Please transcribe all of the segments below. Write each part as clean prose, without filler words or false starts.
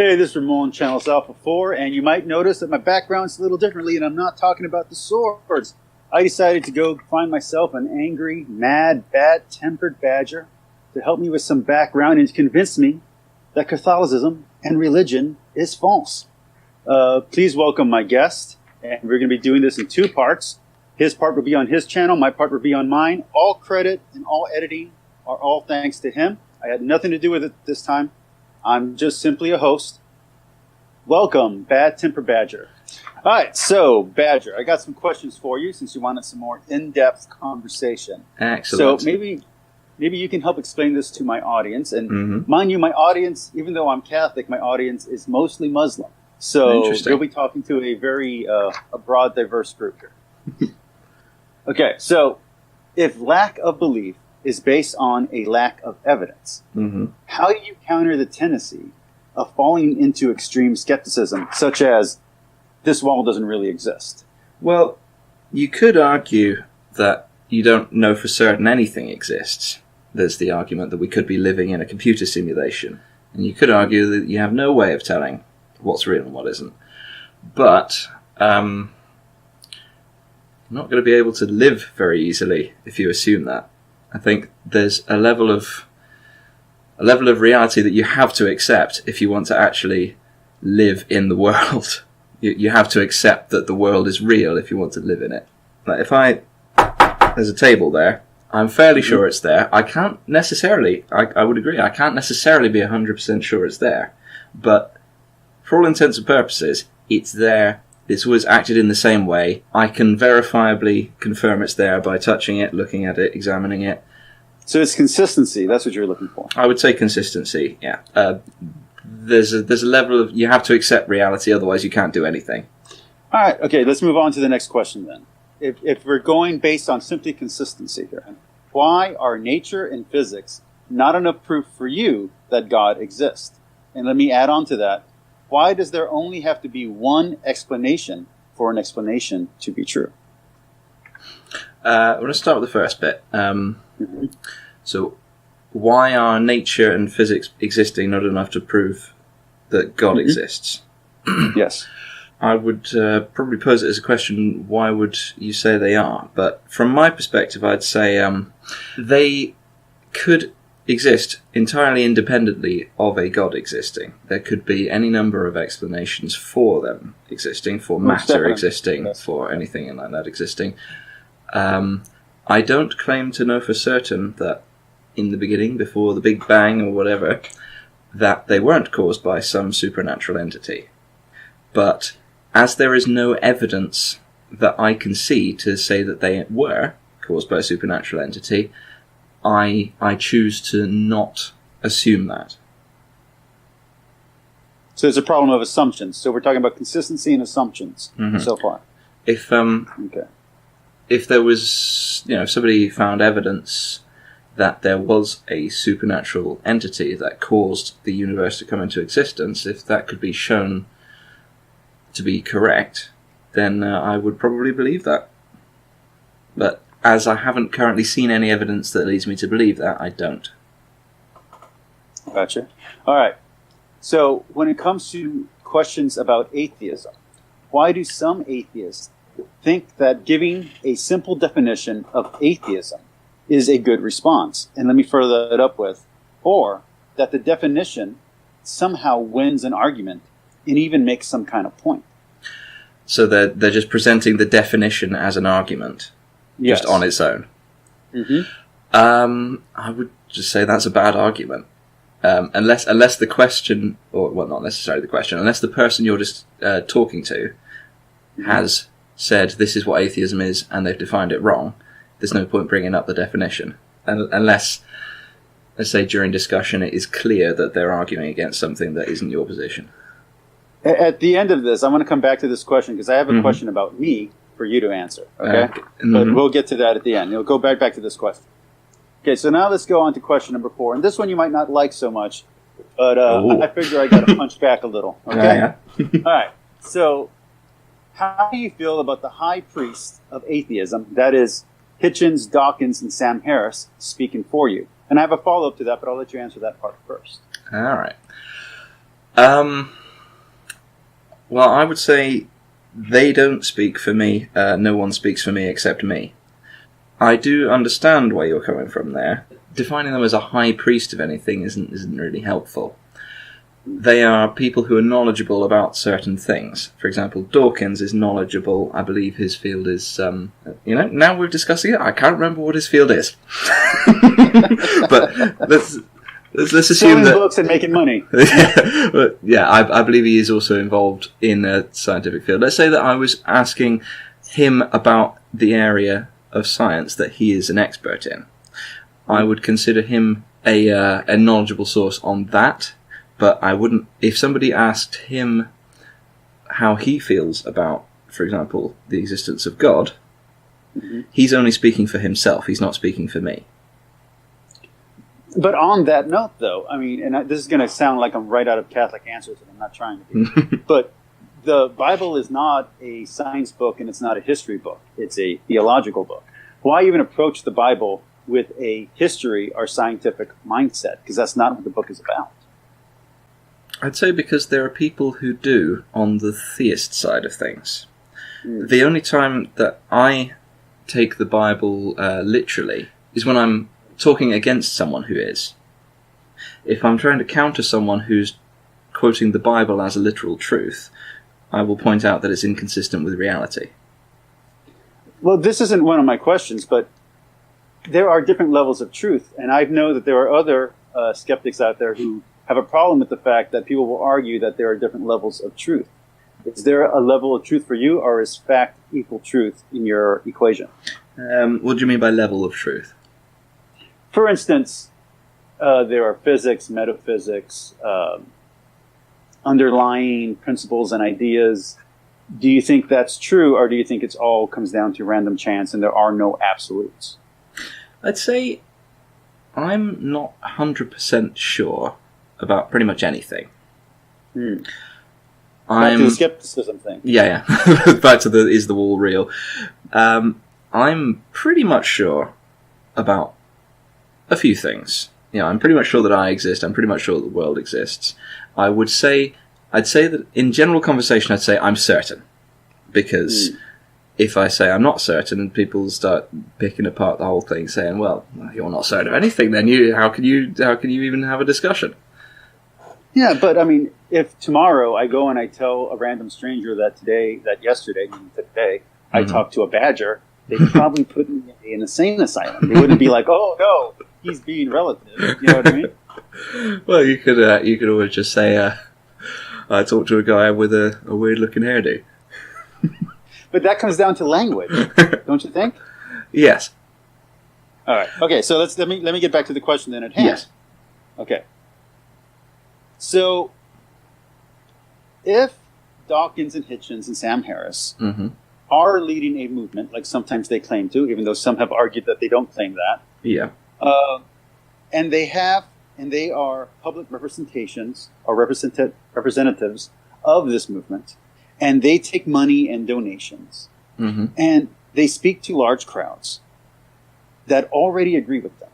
Hey, this is Ramon, Channels Alpha 4, and you might notice that my background's a little differently, and I'm not talking about the swords. I decided to go find myself an angry, mad, bad-tempered badger to help me with some background and to convince me that Catholicism and religion is false. Please welcome my guest, and we're going to be doing this in two parts. His part will be on his channel, my part will be on mine. All credit and all editing are all thanks to him. I had nothing to do with it this time. I'm just simply a host. Welcome, Bad Temper Badger. All right, so, Badger, I got some questions for you since you wanted some more in-depth conversation. Excellent. So maybe you can help explain this to my audience. And mind you, my audience, even though I'm Catholic, my audience is mostly Muslim. So you'll be talking to a very a broad, diverse group here. Okay, so if lack of belief is based on a lack of evidence, how do you counter the tendency of falling into extreme skepticism, such as this wall doesn't really exist? Well, you could argue that you don't know for certain anything exists. There's the argument that we could be living in a computer simulation. And you could argue that you have no way of telling what's real and what isn't. But you're not going to be able to live very easily if you assume that. I think there's a level of reality that you have to accept if you want to actually live in the world. You have to accept that the world is real if you want to live in it. Like there's a table there. I'm fairly sure it's there. I can't necessarily, I would agree, I can't necessarily be 100% sure it's there. But for all intents and purposes, it's there. It's always acted in the same way. I can verifiably confirm it's there by touching it, looking at it, examining it. So it's consistency. That's what you're looking for. I would say consistency, yeah. There's a level of, you have to accept reality, otherwise you can't do anything. All right, okay, let's move on to the next question then. If we're going based on simply consistency here, why are nature and physics not enough proof for you that God exists? And let me add on to that. Why does there only have to be one explanation for an explanation to be true? I'm going to start with the first bit. So, why are nature and physics existing not enough to prove that God exists? Yes. I would probably pose it as a question, why would you say they are? But from my perspective, I'd say they could exist entirely independently of a God existing. There could be any number of explanations for them existing, for matter existing, for anything like that existing. I don't claim to know for certain that in the beginning, before the Big Bang or whatever, that they weren't caused by some supernatural entity. But as there is no evidence that I can see to say that they were caused by a supernatural entity, I choose to not assume that. So there's a problem of assumptions. So we're talking about consistency and assumptions so far. If there was, if somebody found evidence that there was a supernatural entity that caused the universe to come into existence, if that could be shown to be correct, then I would probably believe that. But as I haven't currently seen any evidence that leads me to believe that, I don't. Gotcha. All right. So when it comes to questions about atheism, why do some atheists think that giving a simple definition of atheism is a good response? And let me further that up with, or that the definition somehow wins an argument and even makes some kind of point. So they're just presenting the definition as an argument, just on its own. I would just say that's a bad argument. Unless the question, or well, not necessarily the question, unless the person you're just talking to has said this is what atheism is and they've defined it wrong, there's no point bringing up the definition. Unless, let's say during discussion it is clear that they're arguing against something that isn't your position. At the end of this, I'm going to come back to this question because I have a question about me for you to answer. Okay? But we'll get to that at the end. You'll go back to this question. Okay, so now let's go on to question number 4. And this one you might not like so much, but I figure I got to punch back a little. Okay? All right. So how do you feel about the high priest of atheism, that is Hitchens, Dawkins, and Sam Harris, speaking for you? And I have a follow-up to that, but I'll let you answer that part first. All right. Well, I would say they don't speak for me. No one speaks for me except me. I do understand where you're coming from there. Defining them as a high priest of anything isn't really helpful. They are people who are knowledgeable about certain things. For example, Dawkins is knowledgeable. I believe his field is, now we're discussing it. I can't remember what his field is. But let's assume that books and making money. I believe he is also involved in a scientific field. Let's say that I was asking him about the area of science that he is an expert in. I would consider him a knowledgeable source on that, but I wouldn't. If somebody asked him how he feels about, for example, the existence of God, he's only speaking for himself. He's not speaking for me. But on that note, though, I mean, and this is going to sound like I'm right out of Catholic Answers, and I'm not trying to be, but the Bible is not a science book and it's not a history book. It's a theological book. Why even approach the Bible with a history or scientific mindset? Because that's not what the book is about. I'd say because there are people who do on the theist side of things. The only time that I take the Bible literally is when I'm talking against someone who is. If I'm trying to counter someone who's quoting the Bible as a literal truth, I will point out that it's inconsistent with reality. Well, this isn't one of my questions, but there are different levels of truth, and I know that there are other skeptics out there who have a problem with the fact that people will argue that there are different levels of truth. Is there a level of truth for you, or is fact equal truth in your equation? What do you mean by level of truth? For instance, there are physics, metaphysics, underlying principles and ideas. Do you think that's true, or do you think it's all comes down to random chance and there are no absolutes? I'd say I'm not 100% sure about pretty much anything. Back to the skepticism thing. Yeah. Back to is the wall real? I'm pretty much sure about a few things. I'm pretty much sure that I exist. I'm pretty much sure that the world exists. I'd say that in general conversation, I'd say I'm certain. Because if I say I'm not certain, people start picking apart the whole thing, saying, well, you're not certain of anything, then how can you even have a discussion? Yeah, but I mean, if tomorrow I go and I tell a random stranger that yesterday, I talked to a badger, they'd probably put me in an insane asylum. They wouldn't be like, oh no, he's being relative. You know what I mean? Well, you could always just say, I talked to a guy with a weird looking hairdo. But that comes down to language, don't you think? Yes. All right. Okay. So let me get back to the question then at hand. Yes. Okay. So, if Dawkins and Hitchens and Sam Harris are leading a movement, like sometimes they claim to, even though some have argued that they don't claim that. Yeah. And they are public representations or representatives of this movement, and they take money and donations, and they speak to large crowds that already agree with them.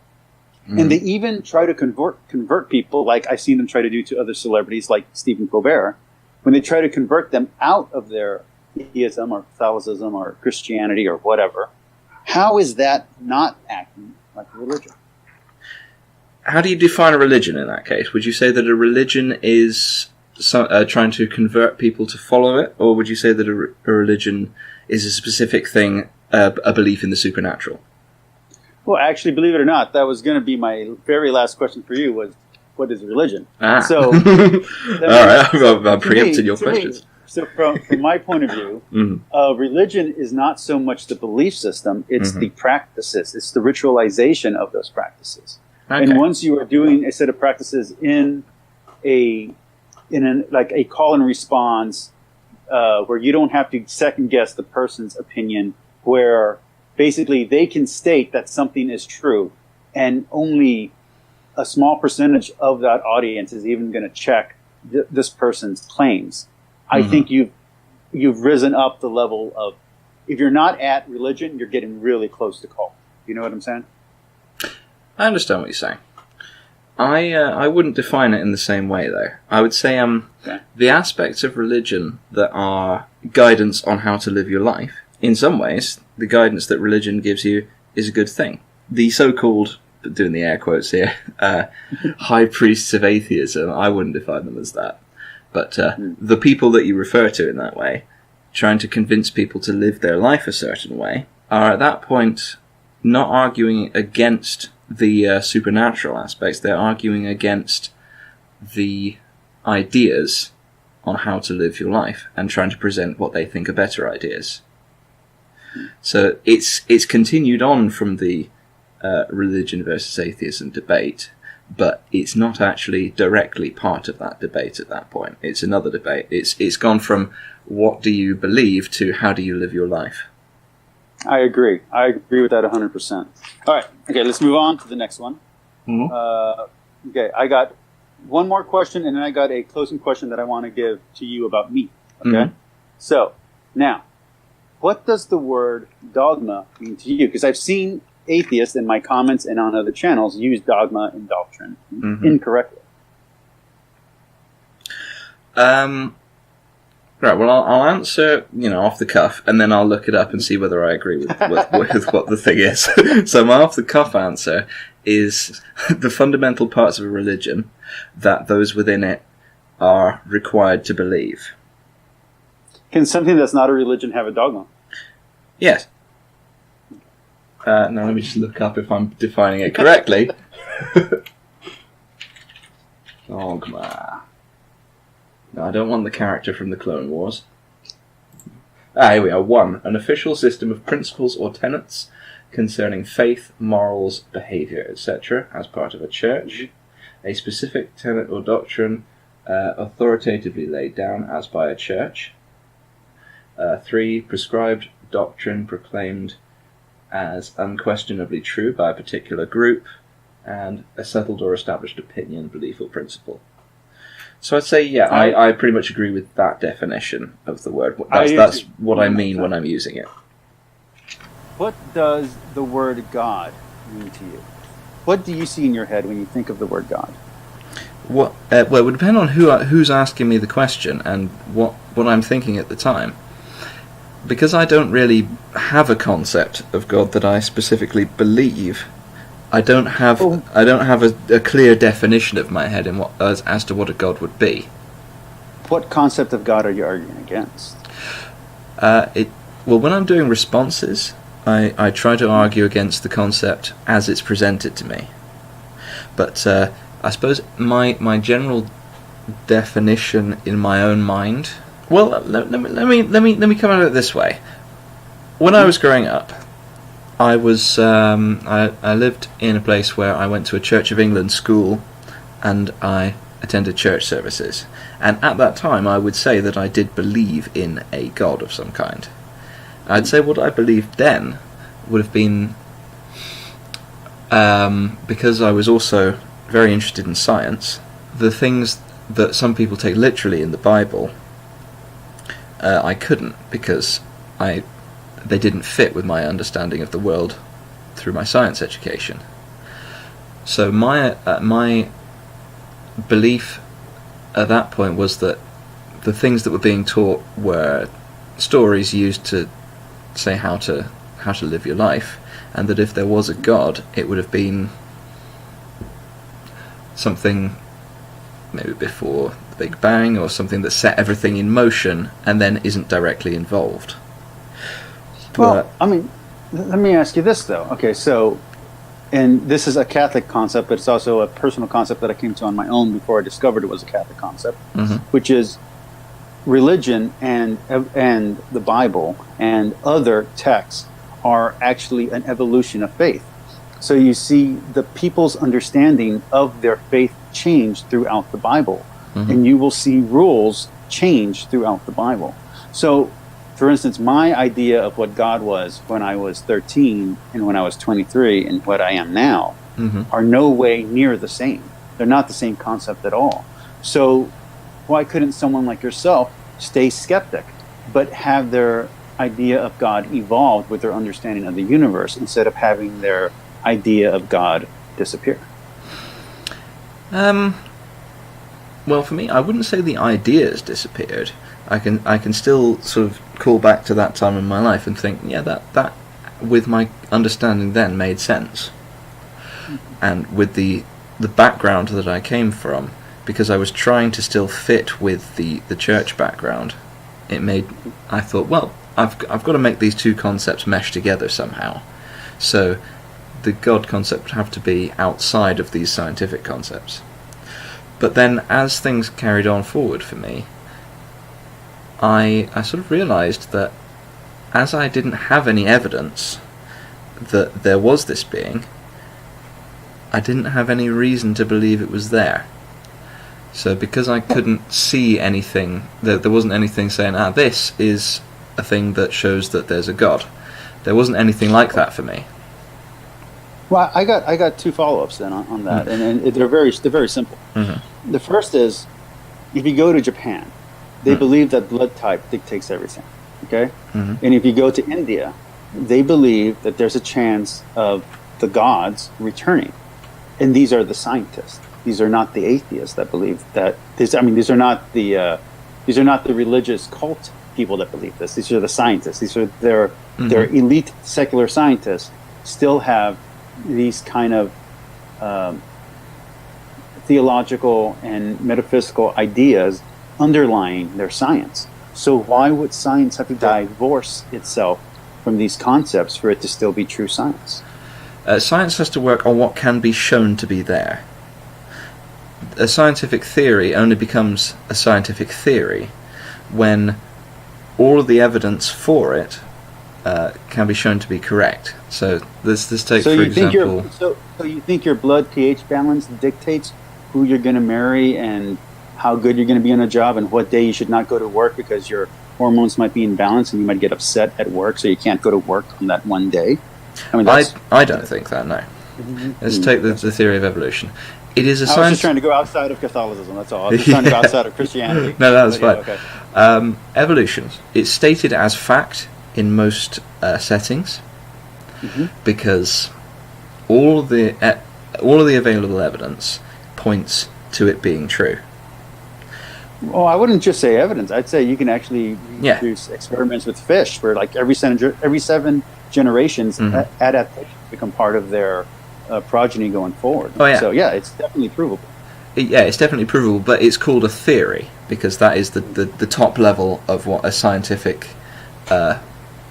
And they even try to convert people, like I've seen them try to do to other celebrities like Stephen Colbert, when they try to convert them out of their atheism or Catholicism or Christianity or whatever. How is that not acting like a religion? How do you define a religion in that case? Would you say that a religion is trying to convert people to follow it, or would you say that a religion is a specific thing, a belief in the supernatural? Well, actually, believe it or not, that was going to be my very last question for you was, what is religion? So, all right, I'm preempting your questions. So from my point of view, religion is not so much the belief system, it's the practices. It's the ritualization of those practices. Okay. And once you are doing a set of practices in a call and response, where you don't have to second guess the person's opinion, where basically they can state that something is true, and only a small percentage of that audience is even going to check this person's claims. I think you've risen up the level of, if you're not at religion, you're getting really close to cult. You know what I'm saying? I understand what you're saying. I wouldn't define it in the same way, though. I would say the aspects of religion that are guidance on how to live your life, in some ways, the guidance that religion gives you is a good thing. The so-called, doing the air quotes here, high priests of atheism, I wouldn't define them as that. But the people that you refer to in that way, trying to convince people to live their life a certain way, are at that point not arguing against the supernatural aspects. They're arguing against the ideas on how to live your life and trying to present what they think are better ideas. So it's continued on from the religion versus atheism debate, but it's not actually directly part of that debate at that point. It's another debate. It's gone from what do you believe to how do you live your life. I agree with that 100%. All right. Okay, let's move on to the next one. Mm-hmm. Okay, I got one more question, and then I got a closing question that I want to give to you about me. Okay? Mm-hmm. So, now, what does the word dogma mean to you? Because I've seen atheists in my comments and on other channels use dogma and doctrine incorrectly. Right, well, I'll answer, off the cuff, and then I'll look it up and see whether I agree with what the thing is. So my off-the-cuff answer is the fundamental parts of a religion that those within it are required to believe. Can something that's not a religion have a dogma? Yes. Now let me just look up if I'm defining it correctly. Dogma. No, I don't want the character from the Clone Wars. Here we are. 1. An official system of principles or tenets concerning faith, morals, behaviour, etc., as part of a church. A specific tenet or doctrine authoritatively laid down as by a church. 3. Prescribed doctrine proclaimed as unquestionably true by a particular group. And a settled or established opinion, belief, or principle. So I'd say, I pretty much agree with that definition of the word. That's what I mean when I'm using it. What does the word God mean to you? What do you see in your head when you think of the word God? Well, it would depend on who's asking me the question and what I'm thinking at the time. Because I don't really have a concept of God that I specifically believe, I don't have a clear definition of my head in as to what a God would be. What concept of God are you arguing against? When I'm doing responses, I try to argue against the concept as it's presented to me. But I suppose my general definition in my own mind. Well, let me come at it this way. When I was growing up, I was I lived in a place where I went to a Church of England school, and I attended church services. And at that time, I would say that I did believe in a God of some kind. I'd say what I believed then would have been because I was also very interested in science. The things that some people take literally in the Bible, I couldn't because they didn't fit with my understanding of the world through my science education. So my belief at that point was that the things that were being taught were stories used to say how to live your life, and that if there was a God, it would have been something maybe before the Big Bang, or something that set everything in motion and then isn't directly involved. Well, let me ask you this, though. Okay, so, and this is a Catholic concept, but it's also a personal concept that I came to on my own before I discovered it was a Catholic concept, which is religion and the Bible and other texts are actually an evolution of faith. So you see the people's understanding of their faith change throughout the Bible, and you will see rules change throughout the Bible. So, for instance, my idea of what God was when I was 13 and when I was 23 and what I am now are no way near the same. They're not the same concept at all. So why couldn't someone like yourself stay skeptic, but have their idea of God evolve with their understanding of the universe instead of having their idea of God disappear? Well, for me, I wouldn't say the ideas disappeared. I can still sort of call back to that time in my life and think, yeah, that with my understanding then made sense. And with the background that I came from, because I was trying to still fit with the church background, I thought, well, I've got to make these two concepts mesh together somehow. So the God concept would have to be outside of these scientific concepts. But then, as things carried on forward for me, I sort of realised that as I didn't have any evidence that there was this being, I didn't have any reason to believe it was there. So because I couldn't see anything, there wasn't anything saying, this is a thing that shows that there's a God. There wasn't anything like that for me. Well, I got two follow-ups then on that, and they're very simple. Mm-hmm. The first is, if you go to Japan, they believe that blood type dictates everything. Okay, and if you go to India, they believe that there's a chance of the gods returning, and these are the scientists. These are not the atheists that believe that. These are not the religious cult people that believe this. These are the scientists. These are their elite secular scientists still have these kind of theological and metaphysical ideas underlying their science. So why would science have to divorce itself from these concepts for it to still be true science? Science has to work on what can be shown to be there. A scientific theory only becomes a scientific theory when all of the evidence for it can be shown to be correct. So let's take, for example... So you think your blood pH balance dictates who you're going to marry and how good you're going to be on a job and what day you should not go to work because your hormones might be in balance and you might get upset at work so you can't go to work on that one day? I don't think that, no. Let's take the theory of evolution. It is a science... I was just trying to go outside of Catholicism, that's all. I was just trying to go outside of Christianity. No, that's fine. Yeah, okay. Evolution. It's stated as fact in most settings because all of the available evidence points to it being true. Well, I wouldn't just say evidence. I'd say you can actually reproduce experiments with fish where like every 7 generations adaptations become part of their progeny going forward. Oh, yeah. So yeah, it's definitely provable. It's definitely provable, but it's called a theory because that is the top level of what a scientific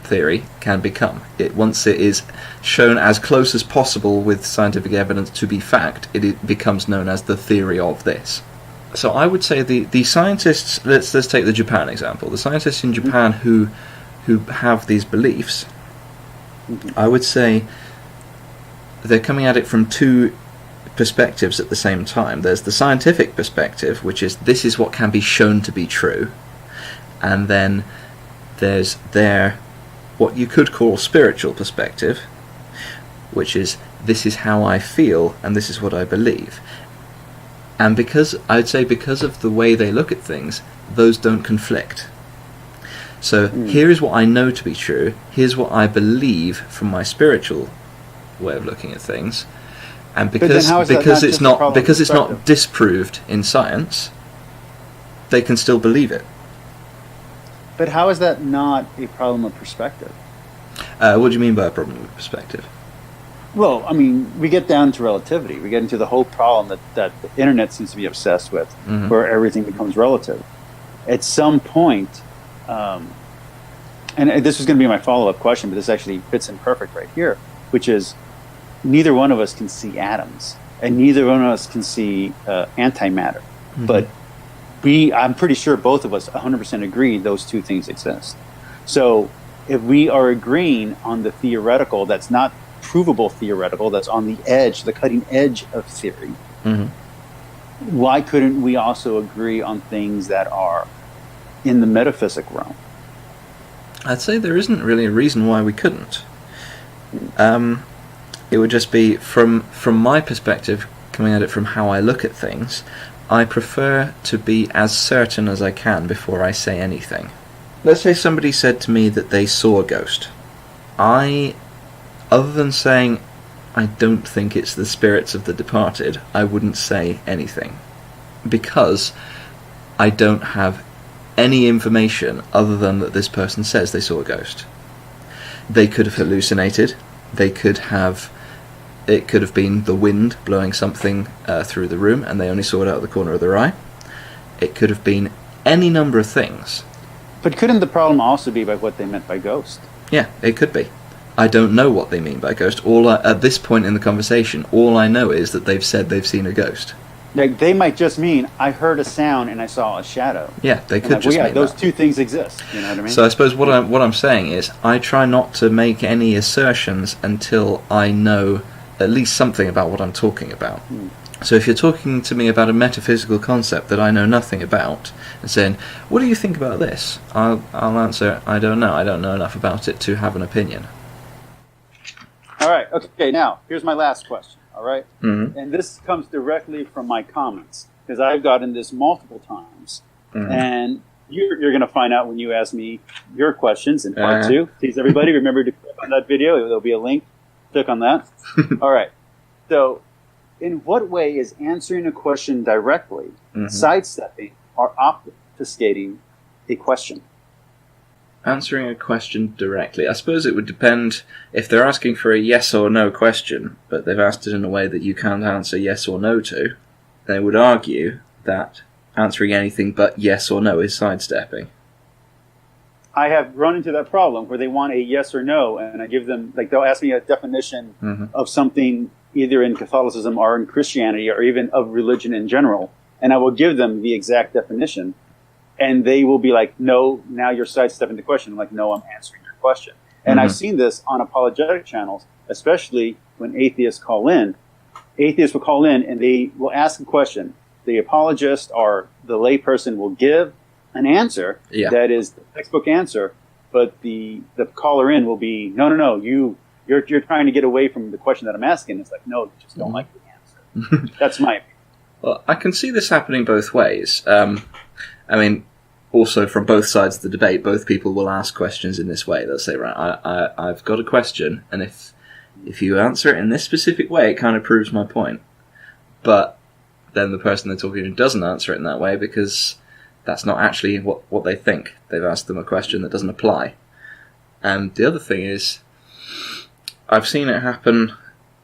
theory can become. Once it is shown as close as possible with scientific evidence to be fact, it becomes known as the theory of this. So I would say the scientists, let's take the Japan example, the scientists in Japan who have these beliefs, I would say they're coming at it from two perspectives at the same time. There's the scientific perspective, which is this is what can be shown to be true, and then there's what you could call spiritual perspective, which is this is how I feel and this is what I believe. And because of the way they look at things, those don't conflict. So here is what I know to be true, here's what I believe from my spiritual way of looking at things, and because it's not disproved in science, they can still believe it. But how is that not a problem of perspective? What do you mean by a problem of perspective? Well, I mean, we get down to relativity. We get into the whole problem that the internet seems to be obsessed with, where everything becomes relative. At some point, and this was going to be my follow-up question, but this actually fits in perfect right here, which is neither one of us can see atoms, and neither one of us can see antimatter. But I'm pretty sure both of us 100% agree those two things exist. So if we are agreeing on the theoretical that's not provable theoretical, that's on the edge, the cutting edge of theory, why couldn't we also agree on things that are in the metaphysic realm? I'd say there isn't really a reason why we couldn't. It would just be, from my perspective, coming at it from how I look at things, I prefer to be as certain as I can before I say anything. Let's say somebody said to me that they saw a ghost. Other than saying, I don't think it's the spirits of the departed, I wouldn't say anything. Because I don't have any information other than that this person says they saw a ghost. They could have hallucinated. It could have been the wind blowing something through the room and they only saw it out of the corner of their eye. It could have been any number of things. But couldn't the problem also be by what they meant by ghost? Yeah, it could be. I don't know what they mean by ghost. At this point in the conversation, all I know is that they've said they've seen a ghost. Like, they might just mean, I heard a sound and I saw a shadow. Yeah, they could just mean those that. two things exist. You know what I mean? So I suppose what I'm saying is, I try not to make any assertions until I know at least something about what I'm talking about. So if you're talking to me about a metaphysical concept that I know nothing about, and saying, what do you think about this? I'll answer, I don't know. I don't know enough about it to have an opinion. All right. Okay, now, here's my last question. All right? Mm-hmm. And this comes directly from my comments, because I've gotten this multiple times. Mm-hmm. And you're going to find out when you ask me your questions in part 2. Please, everybody, remember to click on that video. There'll be a link. Click on that. All right. So, in what way is answering a question directly, sidestepping, or obfuscating a question? Answering a question directly. I suppose it would depend if they're asking for a yes or no question, but they've asked it in a way that you can't answer yes or no to. They would argue that answering anything but yes or no is sidestepping. I have run into that problem where they want a yes or no, and I give them, like, they'll ask me a definition of something either in Catholicism or in Christianity or even of religion in general, and I will give them the exact definition. And they will be like, no, now you're sidestepping the question. I'm like, no, I'm answering your question. And I've seen this on apologetic channels, especially when atheists call in. Atheists will call in and they will ask a question. The apologist or the layperson will give an answer that is the textbook answer, but the caller in will be, no, you're trying to get away from the question that I'm asking. It's like, no, you just don't like the answer. That's my opinion. Well, I can see this happening both ways. I mean, also from both sides of the debate, both people will ask questions in this way. They'll say, right, I've got a question, and if you answer it in this specific way, it kind of proves my point. But then the person they're talking to doesn't answer it in that way because that's not actually what they think. They've asked them a question that doesn't apply. And the other thing is, I've seen it happen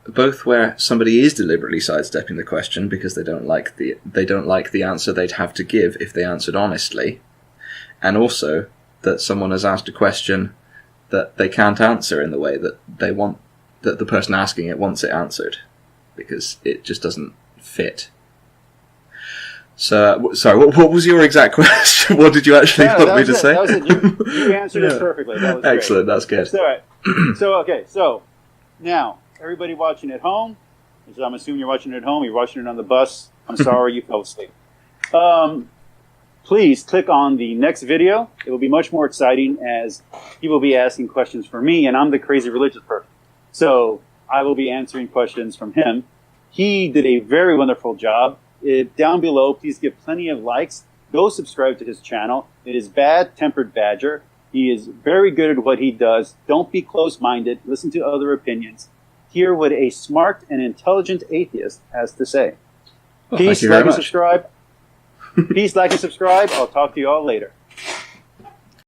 both where somebody is deliberately sidestepping the question because they don't like the answer they'd have to give if they answered honestly, and also that someone has asked a question that they can't answer in the way that they want, that the person asking it wants it answered, because it just doesn't fit. So, sorry, what was your exact question? What did you actually want me to say? That was it. You answered it perfectly. That was excellent. Great. That's good. That's all right. So now, everybody watching at home, I'm assuming you're watching it at home, you're watching it on the bus, I'm sorry you fell asleep. Please click on the next video. It will be much more exciting as he will be asking questions for me, and I'm the crazy religious person. So I will be answering questions from him. He did a very wonderful job. Down below, please give plenty of likes. Go subscribe to his channel. It is Bad Tempered Badger. He is very good at what he does. Don't be close-minded. Listen to other opinions. Hear what a smart and intelligent atheist has to say. Well, Peace, like and subscribe. Peace, like and subscribe. I'll talk to you all later.